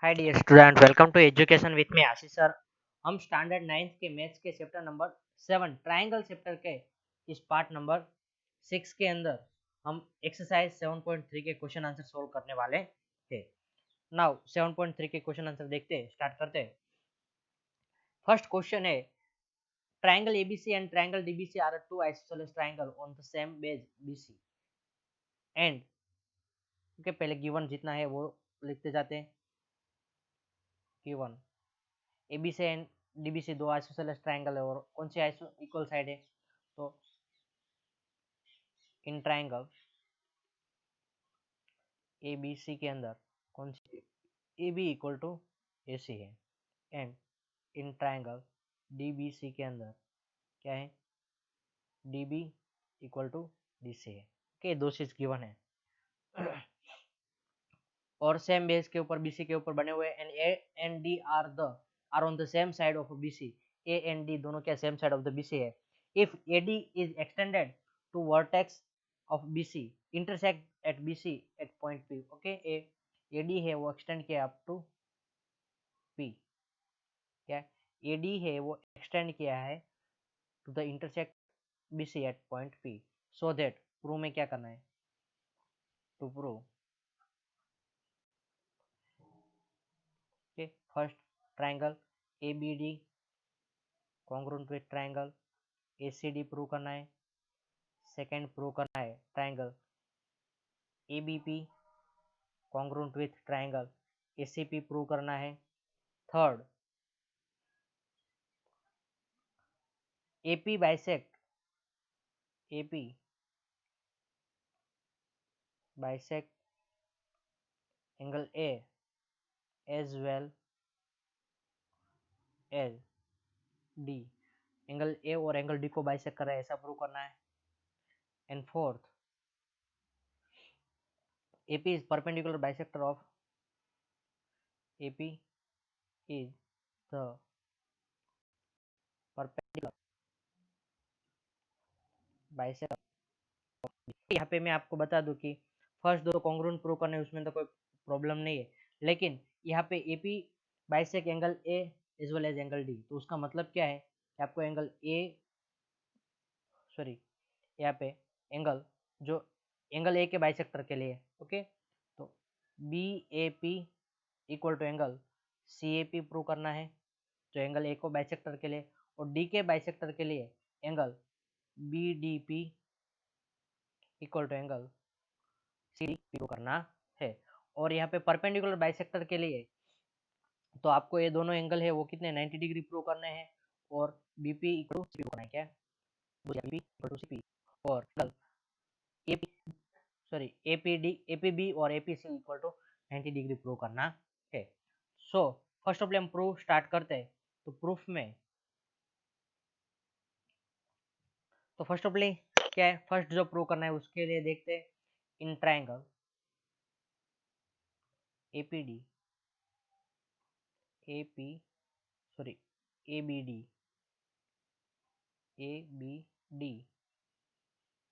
Hi dear student, welcome to education with me Ashish sir. हम standard 9th के maths के chapter number 7 triangle chapter के इस part number 6 के अंदर हम एक्सरसाइज 7.3 के क्वेश्चन आंसर सोल्व करने वाले हैं। नाउ 7.3 के क्वेश्चन आंसर देखते हैं, स्टार्ट करते हैं। फर्स्ट क्वेश्चन है, triangle ABC and triangle DBC are two isosceles triangle on the same base BC and के पहले गिवन जितना है वो लिखते जाते हैं। गिवन एबीसी एंड डीबीसी दो आइसोसेलेस ट्राइंगल है और कौन सी आइसो इक्वल साइड है, तो इन ट्राइंगल एबीसी के अंदर कौन सी A B equal to A C है एंड इन ट्राइंगल डीबीसी के अंदर क्या है, D B equal to D C है। ओके, दो चीज गिवन है और सेम बेस के ऊपर बीसी के ऊपर बने हुए and A and D are on the same side of BC. A and D दोनों क्या same side of the BC है। If AD is extended to vertex of BC intersect at BC at point P. Okay, AD है वो extend किया up to P, क्या AD है वो extend किया है to the intersect BC at point P, so that prove में क्या करना है, to prove first triangle ABD congruent with triangle ACD prove करना है। सेकेंड प्रूव करना है triangle ABP congruent with triangle ACP prove करना है। Third AP bisect angle A as well as D, angle A और एंगल डी को bisect कर रहा है ऐसा प्रूव करना है। And fourth AP is perpendicular bisector of AP is the perpendicular bisector। यहाँ पे मैं आपको बता दूं कि फर्स्ट दो कॉन्ग्रुएंट प्रूव करने उसमें तो कोई प्रॉब्लम नहीं है, लेकिन यहाँ पे AP bisect angle A as well as angle D, तो उसका मतलब क्या है कि आपको एंगल A यहाँ पे एंगल जो एंगल A के बाइसेक्टर के लिए, ओके, तो BAP equal to angle CAP prove करना है जो एंगल ए को बाइसेक्टर के लिए, और डी के बाइसेक्टर के लिए angle BDP equal to angle CD prove करना है। और यहाँ पे परपेंडिकुलर बाइसेक्टर के लिए तो आपको ये दोनों एंगल है वो कितने 90 डिग्री प्रूव करने हैं और BP इक्वल टू CP करना है, क्या BP इक्वल टू CP और एंगल APB और APC equal to 90 degree prove करना है। सो फर्स्ट ऑफ ऑल हम प्रूफ स्टार्ट करते हैं। तो प्रूफ में तो फर्स्ट ऑफ ऑल क्या है, फर्स्ट जो प्रूव करना है उसके लिए देखते हैं in triangle APD ABD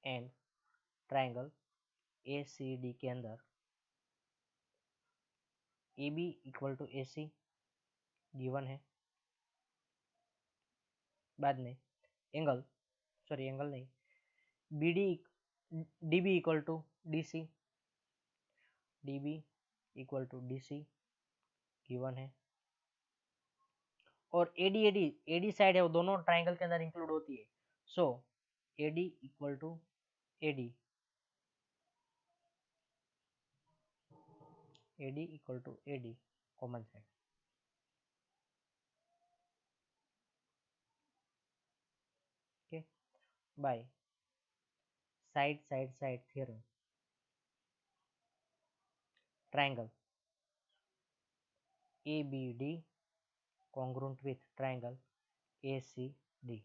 and triangle ACD के अंदर AB equal to AC given है। बाद में एंगल नहीं, DB equal to DC given है। और AD साइड है वो दोनों ट्राइंगल के अंदर इंक्लूड होती है। So AD equal to AD common side, okay, by side theorem triangle ABD congruent with triangle ACD,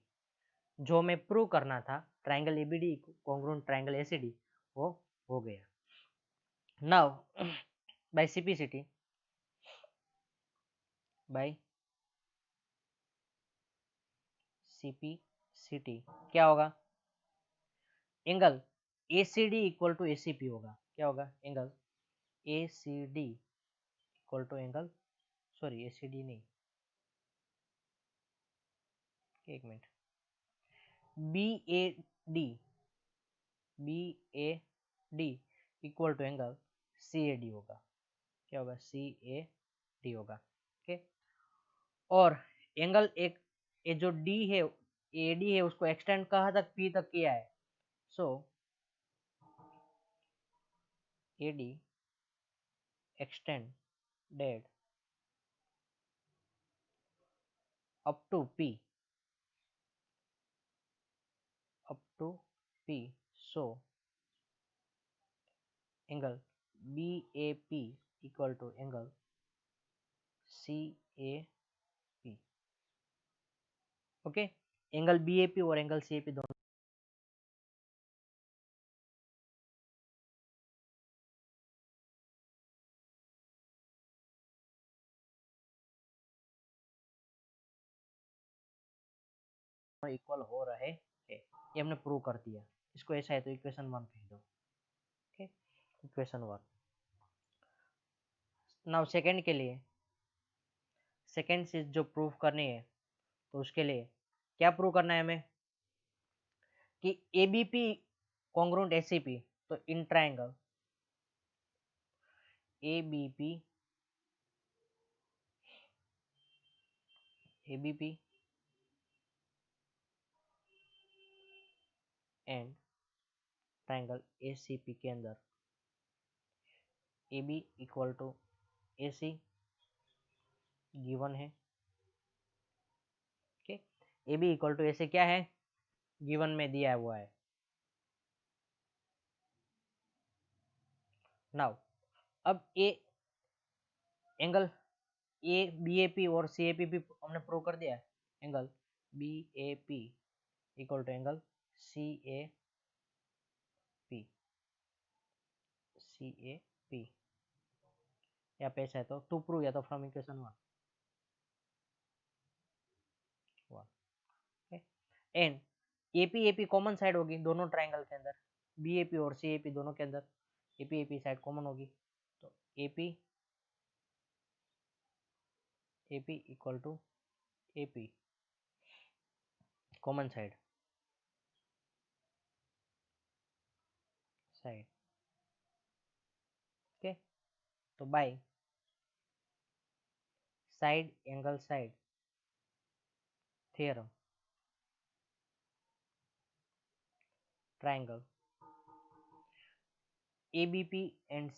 जो मैं प्रूव करना था triangle ABD congruent triangle ACD वो हो गया। नाउ बाय सिंप्लिसिटी क्या होगा, angle ACD equal to ACP होगा। क्या होगा, angle ACD equal to angle sorry ACD नहीं, एक minute, B A D, B A D equal to angle C A D होगा। क्या होगा? सी ए डी होगा। ओके, और एंगल एक ये जो डी है ए डी है उसको एक्सटेंड कहाँ तक? पी तक किया है। So A D extended up to P, up to P. So angle BAP equal to angle CAP. Okay, angle BAP और एंगल CAP दोनों इक्वल हो रहे हैं, ये हमने प्रूव कर दिया। इसको ऐसा है तो इक्वेशन 1 कह दो। Okay, equation 1। नाउ सेकंड के लिए, सेकंड चीज जो प्रूव करनी है तो उसके लिए क्या प्रूव करना है हमें कि ABP कॉन्ग्रुएंट ACP, तो in triangle ABP and triangle ACP के अंदर AB equal to AC given है। Okay, AB equal to AC क्या है? गिवन में दिया हुआ है। नाउ अब ए एंगल ए BAP और CAP भी हमने प्रूव कर दिया है। Angle BAP equal to angle CAP या पे ऐसा है तो टू प्रूव या तो from equation 1 and AP common side होगी दोनों ट्रायंगल के अंदर, BAP और CAP दोनों के अंदर AP साइड कॉमन होगी, तो AP equal to AP common side okay, तो by side angle side theorem triangle ABP and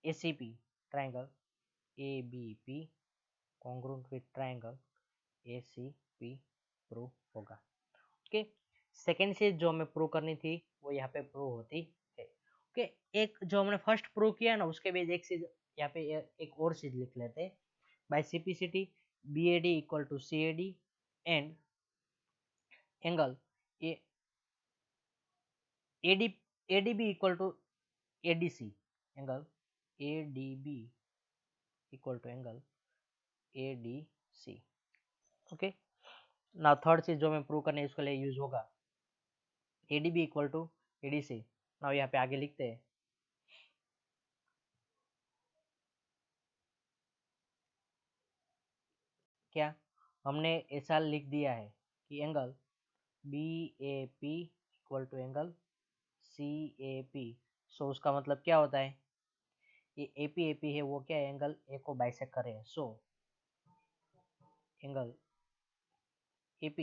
ACP triangle ABP congruent with triangle ACP prove होगा। ओके, सेकेंड चीज जो हमें प्रूव करनी थी वो यहाँ पे प्रूव होती है। ओके, एक जो हमने फर्स्ट प्रूव किया ना उसके बाद एक चीज यहाँ पे एक और चीज लिख लेते हैं। By simplicity BAD equal to CAD and angle ADB equal to ADC, angle ADB equal to angle ADC। Okay, ना थर्ड चीज जो मैं प्रूव करने उसके लिए यूज होगा ADB इक्वल टू ADC। ना यहाँ पे आगे लिखते हैं क्या, हमने ऐसा लिख दिया है कि angle BAP equal to angle CAP। So उसका मतलब क्या होता है, ये AP है वो क्या है, एंगल A को बाइसेक्ट करे। So angle AP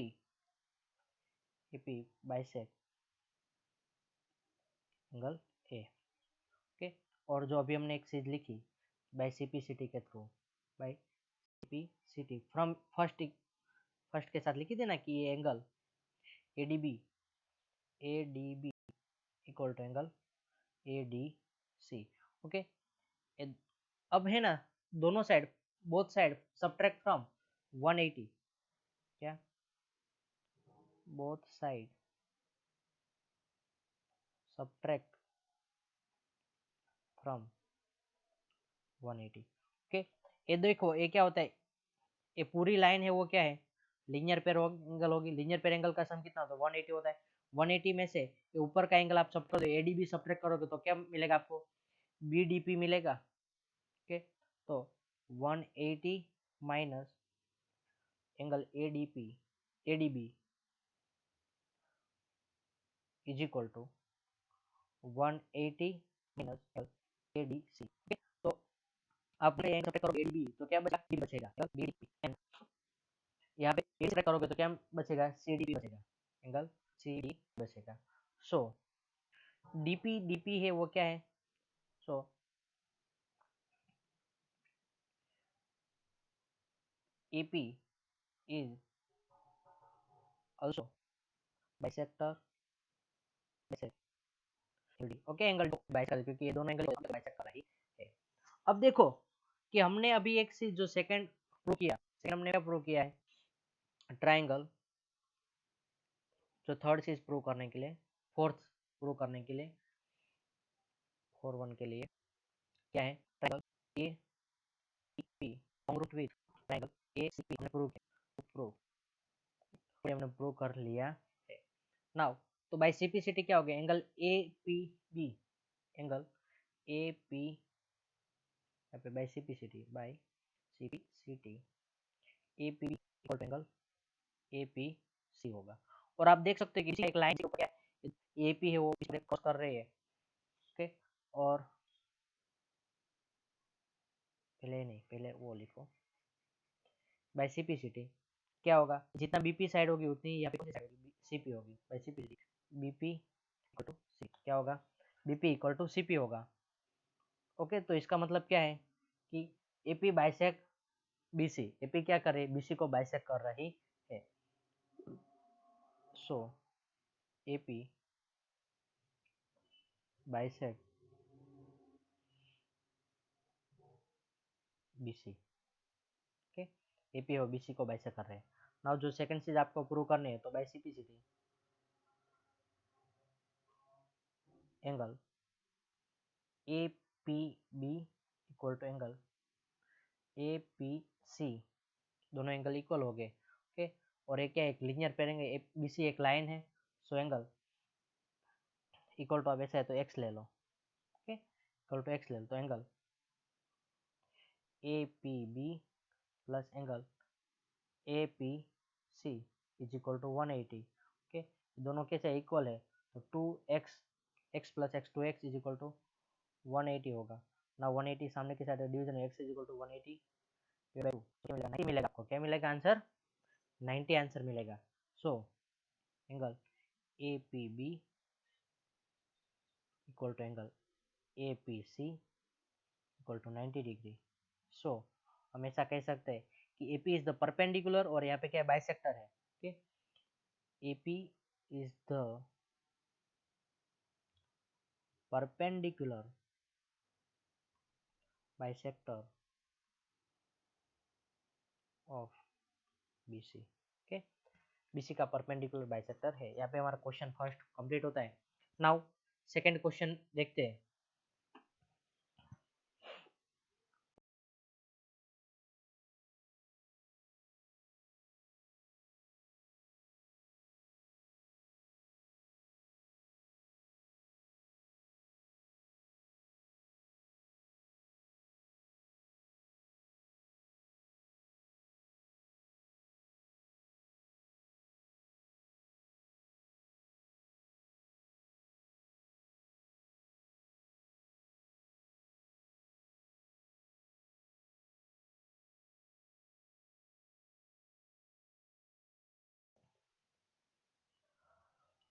bisect angle A। Okay, और जो अभी हमने एक चीज लिखी बाय CPCT के through, by CPCT from first के साथ लिखी थी ना कि ये angle ADB equal to angle ADC। Okay, अब है ना दोनों side both side subtract from 180, क्या both side subtract from 180। Okay, ये देखो ये क्या होता है, ये पूरी लाइन है वो क्या है, लीनियर पेर एंगल होगी। लीनियर पेर एंगल का सम कितना होता है 180 होता है। 180 में से ये ऊपर का एंगल आप सब कर दो, ADB सब्ट्रैक्ट करोगे तो क्या मिलेगा आपको, BDP मिलेगा। ओके, तो 180 minus angle ADB is equal to 180 minus angle ADC. Okay, तो आपने यहाँ सब्ट्रैक्ट करोगे ADB तो क्या बचेगा, BD बचेगा, BDP। यहाँ पे AD सब्ट्रैक्ट करोगे तो क्या बचेगा, CDP बचेगा, एंगल CD बचेगा। सो DP है वो क्या है, सो AP is also bisector okay, angle bisector, क्योंकि ये दोनों एंगल बाइसेक्ट ही है। अब देखो कि हमने अभी एक चीज जो सेकंड प्रूव किया, सेकंड हमने क्या प्रूव किया है, ट्राइंगल। जो थर्ड चीज प्रूव करने के लिए, फोर्थ प्रूव करने के लिए, 4-1 के लिए क्या है, triangle A P congruent with triangle A C P हमने प्रूव किया, हमने प्रूव कर लिया है। नाउ तो बाय सिंप्लिसिटी क्या हो गया, angle A P B, angle A P, यहाँ पे by simplicity A P B equal to angle A P C होगा। और आप देख सकते हो कि एक लाइन क्या ए पी है वो क्रॉस कर रही है, ओके। और पहले वो लिखो, बाय सिंप्लिसिटी क्या होगा, जितना बीपी साइड होगी उतनी यहाँ पे साइड होगी, सीपी होगी, by simplicity BP equal to C, क्या होगा, बीपी इक्वल टू सीपी होगा। ओके, तो इसका मतलब क्या है कि एपी बाइसेक बीसी, एपी क्या कर रही है, बीसी को बाइसेक कर रही है। So AP bisect BC, okay, AP और बीसी को बाइसेक कर रहे हैं। नाउ जो सेकंड चीज आपको प्रूव करनी है, तो by simplicity angle A P B equal to angle A P C, दोनों एंगल इक्वल हो गए, ओके। और एक क्या, एक लीनियर पेयर है, ए बी सी एक लाइन है, सो एंगल इक्वल टू, अब ऐसा है तो एक्स ले लो, ओके, इक्वल टू एक्स ले लो, तो angle A P B plus angle A P C is equal to 180, okay. दोनों कैसे इक्वल है, तो 2x, x plus X, 2x is equal to 180 होगा ना। 180 सामने के साइड डिवीजन है, x is equal to 180 by 2, क्या मिलेगा, 90 मिलेगा आपको, क्या मिलेगा आंसर, 90 आंसर मिलेगा। So angle A P B equal to angle A P C equal to 90 degree. So हम ऐसा कह सकते हैं कि AP इज द परपेंडिकुलर, और यहाँ पे क्या बाइसेक्टर है, okay. AP is the perpendicular bisector of BC, okay. BC का परपेंडिकुलर बाइसेक्टर है। यहाँ पे हमारा क्वेश्चन फर्स्ट कंप्लीट होता है। नाउ सेकंड क्वेश्चन देखते हैं।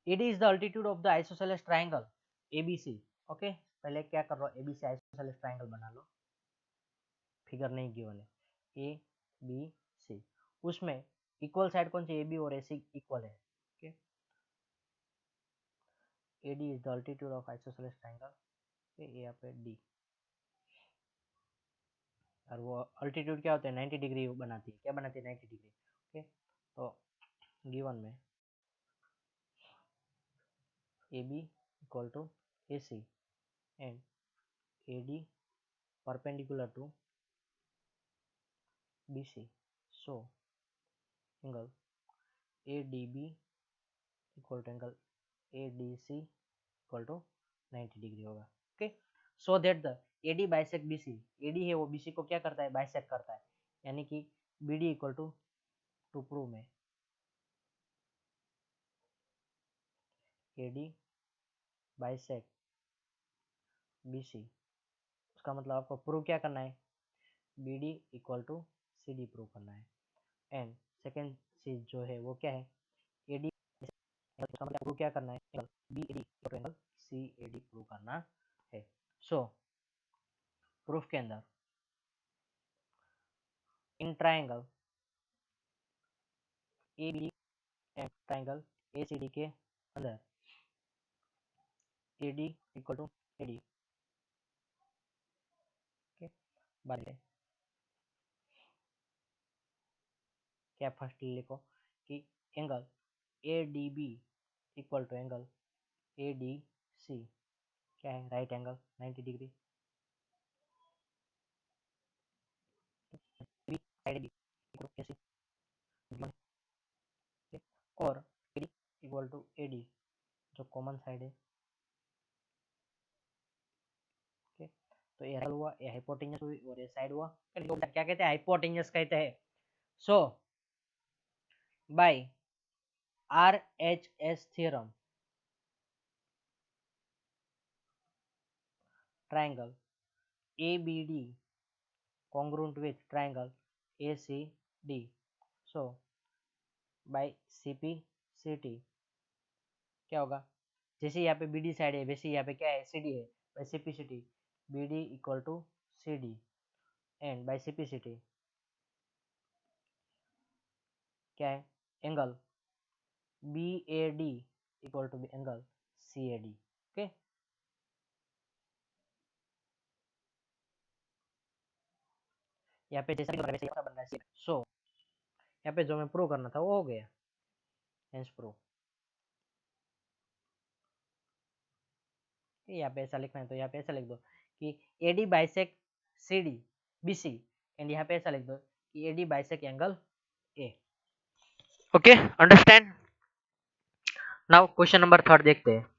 AD is the altitude of the isosceles triangle ABC, okay. पहले क्या कर रहा हूँ, ABC आइसोसेलेस ट्राइंगल बना लो, फिगर नहीं गिवन है, ए बी सी, उसमें इक्वल साइड कौन सी, AB और AC इक्वल है, okay. AD is the altitude of isosceles triangle, यहाँ पे D, और वो अल्टीट्यूड क्या होता है, 90 डिग्री बनाती है, क्या बनाती है, 90 डिग्री, ओके। तो गिवन में AB equal to AC and AD perpendicular to BC, so angle ADB equal to angle ADC equal to 90 degree होगा, okay. So that the AD bisect BC, AD है वो BC को क्या करता है, bisect करता है, यानी कि BD इक्वल टू प्रूव में AD बाइसेक BC, उसका मतलब आपको प्रूव क्या करना है, BD equal to CD prove करना है। एंड सेकेंड चीज जो है वो क्या है, AD उसका मतलब आपको क्या करना है, एंगल BAD और एंगल CAD प्रूव करना है। सो प्रूफ के अंदर इन triangle ABD and triangle ACD के अंदर AD इक्वल टू AD, बाद में क्या फर्स्ट लिखो कि angle ADB equal to angle ADC क्या है, right angle 90 degree, side B equal to AC और AD इक्वल टू AD जो कॉमन साइड है। ओके, तो ये हुआ, ये हाइपोटेन्यूस हुई और ये साइड हुआ, क्या कहते हैं, हाइपोटेन्यूस कहते हैं। So by RHS theorem triangle ABD congruent with triangle ACD, so by CPCT क्या होगा, जैसे यहाँ पे BD साइड है वैसे यहाँ पे क्या है, CD है, by CPCT BD equal to CD and by CPCT क्या है, angle BAD equal to angle CAD। Okay, यहाँ पे जैसा भी वैसे बन रहा है। सो यहाँ पे जो मैं प्रूव करना था वो हो गया, हेंस प्रूव। यहाँ पे ऐसा लिखना है तो यहाँ पे ऐसा लिख दो कि AD bisect CD BC and यहाँ पे ऐसा लिख दो कि AD bisect angle A। Okay, understand. Now question number 3 देखते हैं।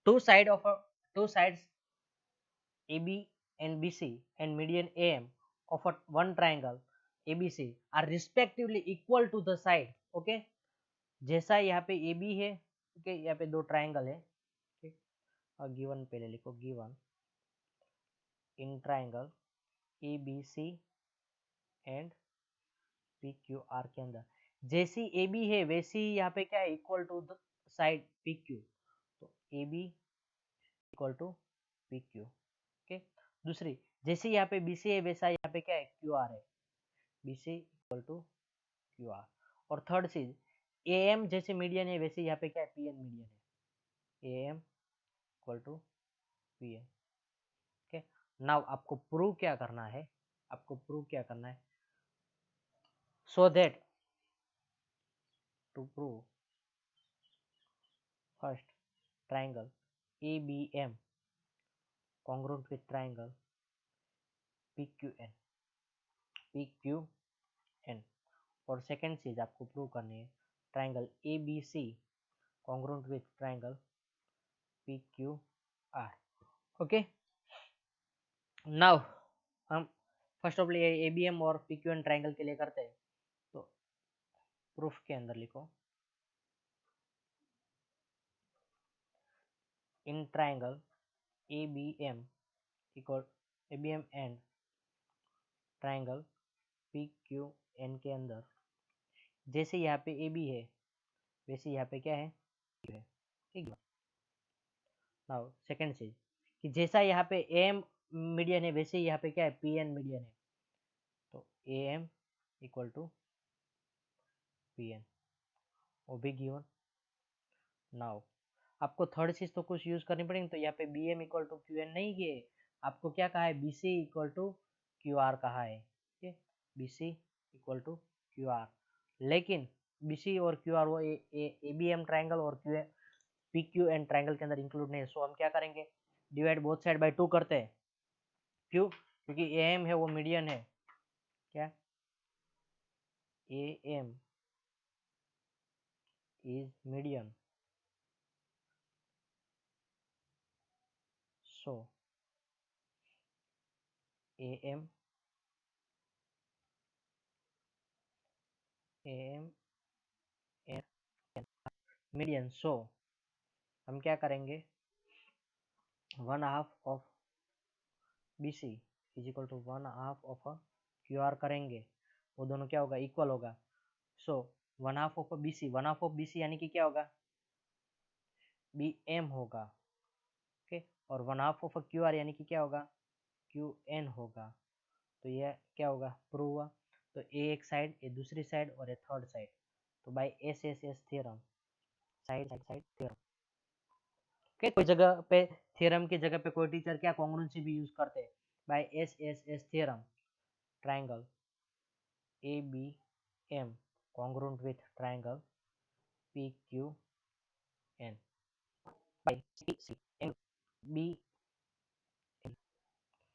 two sides AB and BC and median AM of one triangle ABC are respectively equal to the side। Okay, जैसा यहाँ पे AB है, ओके, यहाँ पे दो ट्राइंगल है, ओके, और गिवन पहले लिखो, given in triangle ABC and PQR के अंदर जैसी AB है वैसी यहाँ पे क्या है, equal to the side PQ, तो AB equal to PQ। Okay, दूसरी जैसे यहाँ पे BC है वैसा यहाँ पे क्या है, QR है, BC इक्वल टू QR। और थर्ड चीज AM जैसे मीडियन है वैसे यहाँ पे क्या है, PN मीडियन है, AM equal to PN। Okay, now आपको प्रूव क्या करना है, आपको प्रूव क्या करना है, so that to prove first triangle ABM congruent with triangle PQN और सेकेंड चीज आपको प्रूव करनी है, triangle ABC congruent with triangle PQR। Okay, now हम फर्स्ट ऑफ ABM और PQN ट्राइंगल के लिए करते हैं, तो प्रूफ के अंदर लिखो in triangle ABM equal ABM and triangle PQN के अंदर जैसे यहाँ पे AB है वैसे यहाँ पे क्या है, ठीक है। नाउ सेकंड चीज कि जैसा यहाँ पे AM मीडियन है वैसे यहाँ पे क्या है, PN मीडियन है, तो AM इक्वल टू PN वो भी गिवन। नाउ आपको थर्ड चीज तो कुछ यूज करनी पड़ेगी, तो यहाँ पे BM इक्वल टू QN नहीं किए, आपको क्या कहा है, BC इक्वल टू QR कहा है, ठीक है, BC equal to Q R. लेकिन बी सी और क्यू आर वो ए बी एम ट्राइंगल और Q P Q N triangle के अंदर इंक्लूड नहीं है। सो हम क्या करेंगे, डिवाइड बोथ साइड बाय 2 करते हैं। क्यों? क्योंकि ए एम है वो मीडियन है। क्या? A M is median. So A M median. So हम क्या करेंगे, 1/2 of B C is equal to 1/2 of Q R करेंगे। वो दोनों क्या होगा, इक्वल होगा। So 1/2 of B C, 1/2 of B C यानी कि क्या होगा, बी एम होगा। ओके, और 1/2 ऑफ क्यू आर यानी कि क्या होगा, क्यू एन होगा। तो ये क्या होगा, प्रूव हुआ। तो ए एक साइड, ए दूसरी साइड और ए थर्ड साइड। तो by S S S theorem, side side side theorem. Okay, कोई जगह पे थ्योरम की जगह पे कोई टीचर क्या कॉन्ग्रुएंसी भी यूज करते हैं, by S S S theorem triangle ABM congruent with triangle PQN by CC angle B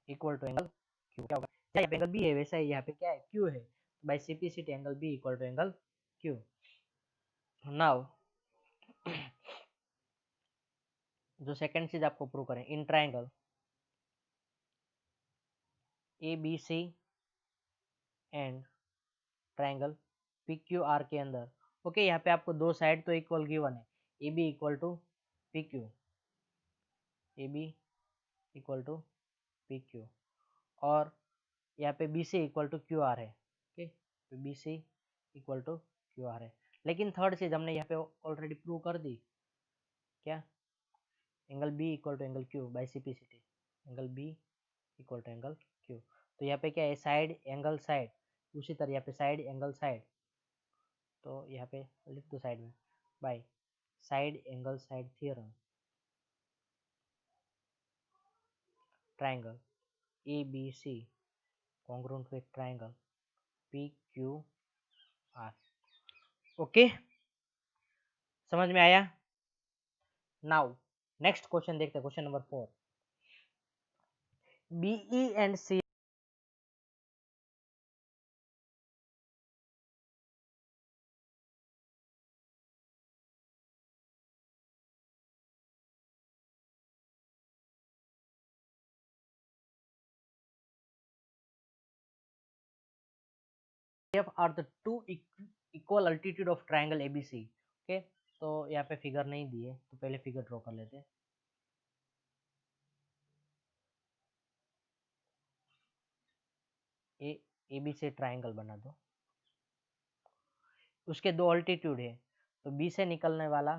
equal to angle Q। क्या होगा, यहाँ पे एंगल B है वैसा ही यहाँ पे क्या है, Q है। By CPCT angle B equal to angle Q। Now जो सेकंड चीज आपको प्रूव करें, in triangle ABC and triangle PQR के अंदर, ओके, यहाँ पे आपको दो साइड तो इक्वल गिवन है, AB equal to PQ, AB equal to PQ, और यहाँ पे B C equal to Q R है। ओके, तो B C equal to Q R है। लेकिन थर्ड चीज हमने यहाँ पे ऑलरेडी प्रूव कर दी, क्या, angle B equal to angle Q by CPCT, angle B equal to angle Q. तो यहाँ पे क्या है, साइड एंगल साइड, उसी तरह यहाँ पे साइड एंगल साइड, तो यहाँ पे लिख दो साइड में, by side angle side theorem triangle A B C congruent with triangle PQR। Okay, समझ में आया? नाउ नेक्स्ट क्वेश्चन देखते हैं, question number 4। BE and C F are the two equal altitude of triangle ABC. Okay, तो यहाँ पे figure नहीं दिए, तो पहले फिगर ड्रॉ कर लेते हैं। ए बी से ट्राइंगल बना दो, उसके दो अल्टीट्यूड है, तो बी से निकलने वाला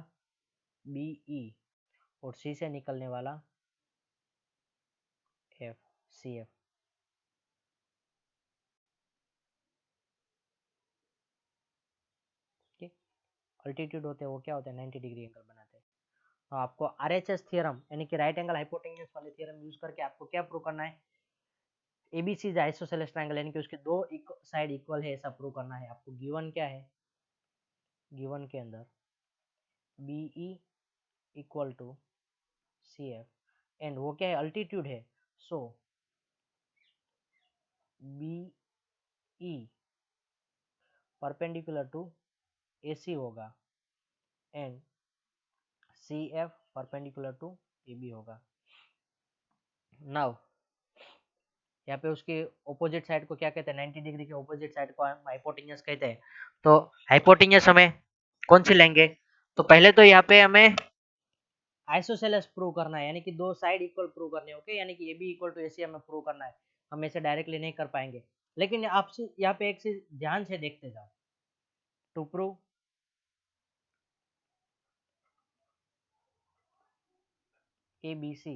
बीई और सी से निकलने वाला एफ सी एफ। अल्टीट्यूड होते हैं वो क्या होते हैं, 90 डिग्री एंगल बनाते हैं। तो आपको आरएचएस थ्योरम यानी कि राइट एंगल हाइपोटेन्यूज वाले थ्योरम यूज करके आपको क्या प्रूव करना है, एबीसी इज आइसोसेलेस ट्रायंगल यानी कि उसके दो साइड इक्वल है ऐसा प्रूव करना है। आपको गिवन क्या है, गिवन के अंदर BE equal to C F and वो क्या है, अल्टीट्यूड है। So BE perpendicular to AC होगा and C F perpendicular to AB होगा। नाउ यहाँ पे उसके ऑपोजिट साइड को क्या कहते हैं, 90 डिग्री के ऑपोजिट साइड को हम हाइपोटेन्यूज कहते हैं। तो हाइपोटेन्यूज हमें कौन सी लेंगे, तो पहले तो यहाँ पे हमें आइसोसेलेस प्रूव करना है, यानी कि दो साइड इक्वल प्रूव करने हैं। ओके, यानी कि A B equal to A सी हमें प्रूव करना है। हम ऐसे डायरेक्टली नहीं कर पाएंगे, लेकिन आपसे यहाँ पे एक चीज ध्यान से देखते जाओ। To prove A B C,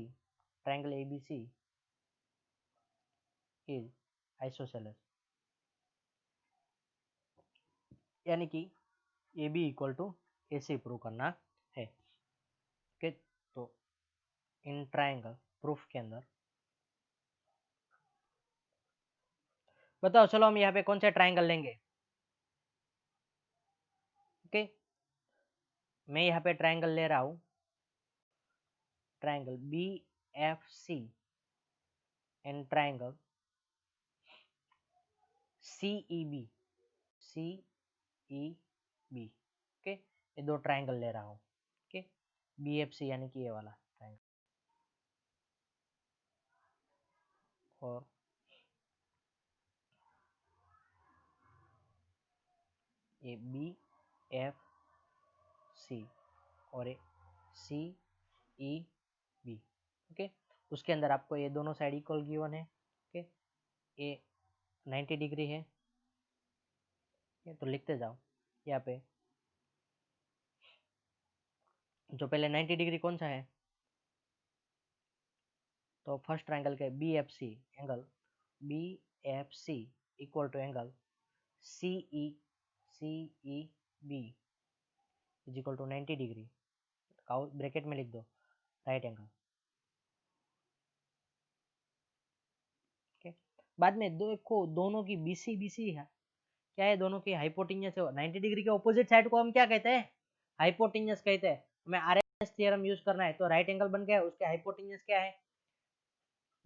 triangle A B C is isosceles, यानी कि A B equal to A C prove करना है। ओके, तो इन ट्रायंगल प्रूफ के अंदर बताओ चलो हम यहाँ पे कौन सा ट्राइंगल लेंगे। ओके, मैं यहाँ पे ट्राइंगल ले रहा हूँ, triangle B F C and triangle C E B, C E B. Okay, ये दो ट्राइंगल ले रहा हूँ। ओके, बी एफ सी यानी कि ये वाला ट्राइंगल, और ये बी एफ सी और ये सी ई बी। ओके, उसके अंदर आपको ये दोनों साइड इक्वल गिवन है। ओके, ये 90 डिग्री है, तो लिखते जाओ यहाँ पे। जो पहले 90 डिग्री कौन सा है, तो फर्स्ट ट्राइंगल के B F C angle B F C equal to angle C E B is equal to 90 degree, bracket में लिख दो राइट एंगल। ओके, बाद में देखो दोनों की बीसी बीसी है, क्या है, दोनों की हाइपोटेन्यूस है। 90 डिग्री के ऑपोजिट साइड को हम क्या कहते हैं, हाइपोटेन्यूस कहते हैं। हमें आरएचएस थ्योरम यूज करना है, तो राइट एंगल बन गया, उसके हाइपोटेन्यूस क्या है,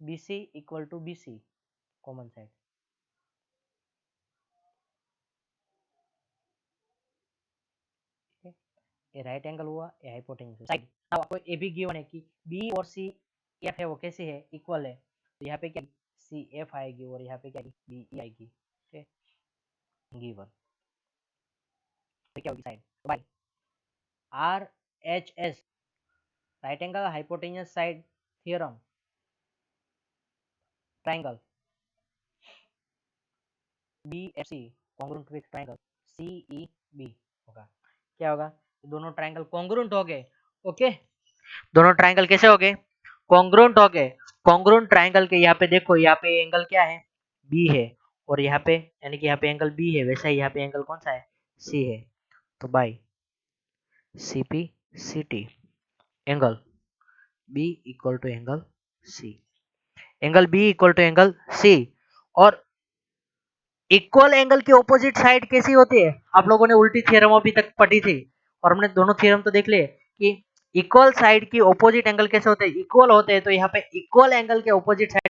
BC equal to BC common side. ये राइट एंगल हुआ, ये हाइपोटेन्यूस साइड। अब आपको ये भी गिवन है कि बी और सी एफ है वो कैसे है, इक्वल है, तो यहाँ पे क्या सी एफ आएगी और यहाँ पे क्या बी ई आएगी। ओके, गिवन क्या होगी side, by R H S right angle hypotenuse side theorem triangle B F C congruent with triangle C E B होगा। क्या होगा, दोनों ट्राइंगल कॉन्ग्रुएंट हो गए। ओके, दोनों ट्राइंगल कैसे हो गए, कॉन्ग्रुएंट हो गए। कॉन्ग्रुएंट ट्राइंगल के यहाँ पे देखो, यहाँ पे एंगल क्या है, बी है, और यहाँ पे यानी कि यहाँ पे एंगल बी है, वैसा ही यहाँ पे एंगल कौन सा है, सी है। तो by C P C T angle B equal to angle C, angle B equal to angle C. और इक्वल एंगल की ऑपोजिट साइड कैसी होती है, आप लोगों ने उल्टी थ्योरम अभी तक पढ़ी थी, और हमने दोनों थ्योरम तो देख लिए कि इक्वल साइड की ऑपोजिट एंगल कैसे होते हैं, इक्वल होते हैं। तो यहाँ पे इक्वल एंगल के ऑपोजिट साइड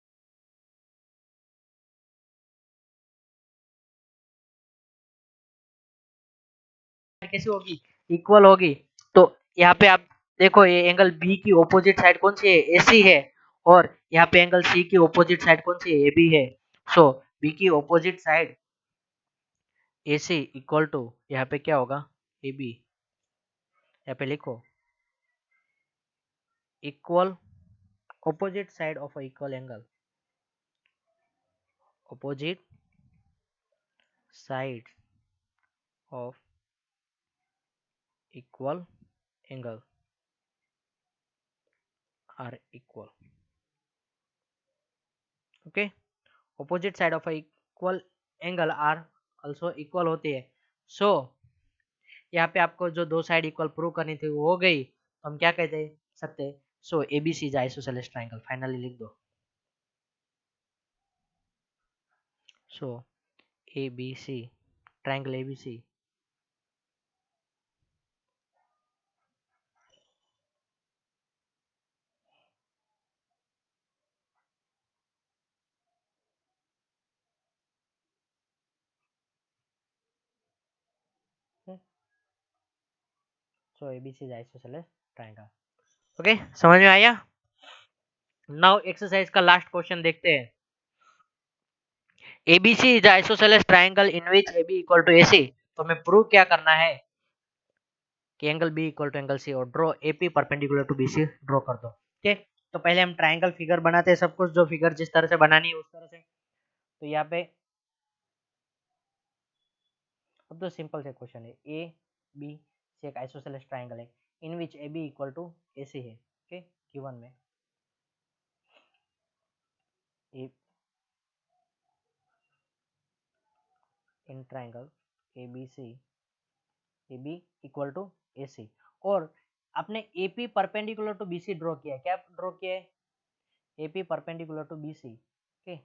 कैसी होगी, इक्वल होगी। तो यहाँ पे आप देखो, ये एंगल बी की ऑपोजिट साइड कौन सी है, एसी है, और यहाँ पे एंगल सी की ऑपोजिट साइड कौन सी है, ए बी है। सो बी की opposite side AC equal to यहाँ पे क्या होगा, ए बी। यहाँ पे लिखो equal opposite side of a equal angle, opposite sides of equal angle are equal. Okay, opposite side of a equal angle are also equal होती है। so यहाँ पे आपको जो दो साइड इक्वल प्रूव करनी थी वो हो गई, तो हम क्या कहते सकते, so ABC is isosceles triangle, finally लिख दो। So ABC triangle ABC so ABC is isosceles triangle. Okay, समझ में आया। नाउ एक्सरसाइज का लास्ट क्वेश्चन देखते हैं। ABC is the isosceles triangle in which AB equal to AC। तो हमें प्रूव क्या करना है कि angle B equal to angle C, और draw AP perpendicular to BC draw कर दो। ठीक, तो पहले हम ट्राइंगल फिगर बनाते हैं, सब कुछ जो फिगर जिस तरह से बनानी है उस तरह से। तो यहाँ पे अब तो सिंपल से क्वेश्चन है, ए बी से एक आइसोसेलेस ट्राइंगल है in which AB equal to AC है। ओके, गिवन में a in triangle ABC AB equal to AC, और आपने AP perpendicular to BC draw किया, क्या ड्रॉ किया है, AP perpendicular to BC। Okay,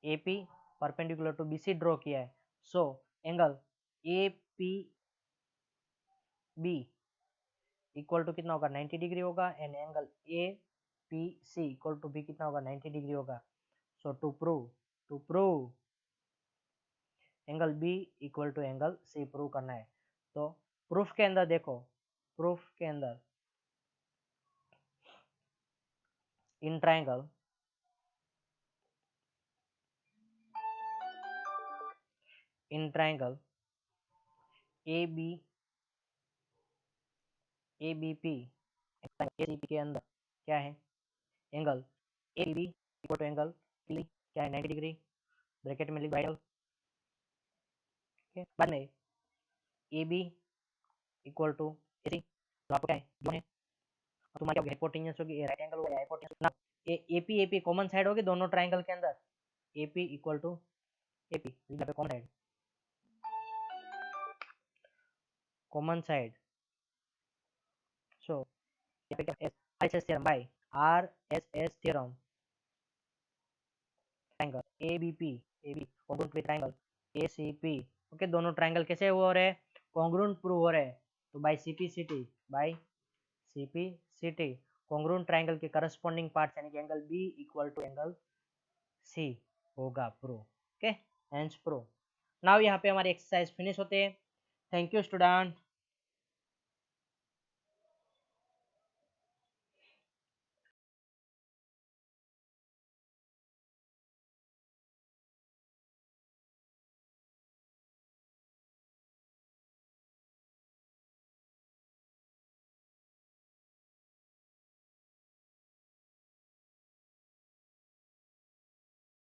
AP perpendicular to BC draw किया है, so angle APB equal to कितना होगा 90 डिग्री होगा, and angle APC equal to भी कितना होगा 90 डिग्री होगा। So to prove angle B equal to angle C prove करना है। तो प्रूफ के अंदर देखो, प्रूफ के अंदर इन ट्राइंगल AB ABP ACP के अंदर क्या है, angle ABB equal to angle P क्या है 90 डिग्री, ब्रैकेट में लिख दो आइडल। बाद में AB इक्वल टू AC, तो आपको क्या है गिवन है, तुम्हारी क्या हाइपोटेन्यूज होगी, राइट एंगल होगा, हाइपोटेन्यूज ना, AP AP कॉमन साइड होगी दोनों ट्राइंगल के अंदर, AP इक्वल टू AP यहाँ पे कॉमन साइड, सो यहाँ पे क्या RSS theorem by RSS theorem, triangle ABP AB congruent with triangle ACP, okay दोनों ट्राइंगल कैसे हो रहे हैं, कॉन्ग्रुएंट प्रूव हो रहे हैं, तो बाय CPCT कॉन्ग्रुएंट ट्राइंगल के करस्पॉन्डिंग पार्ट्स यानी कि angle B equal to angle C होगा prove, okay hence prove. Now यहाँ पे हमारी एक्सरसाइज फिनिश होते हैं। Thank you student.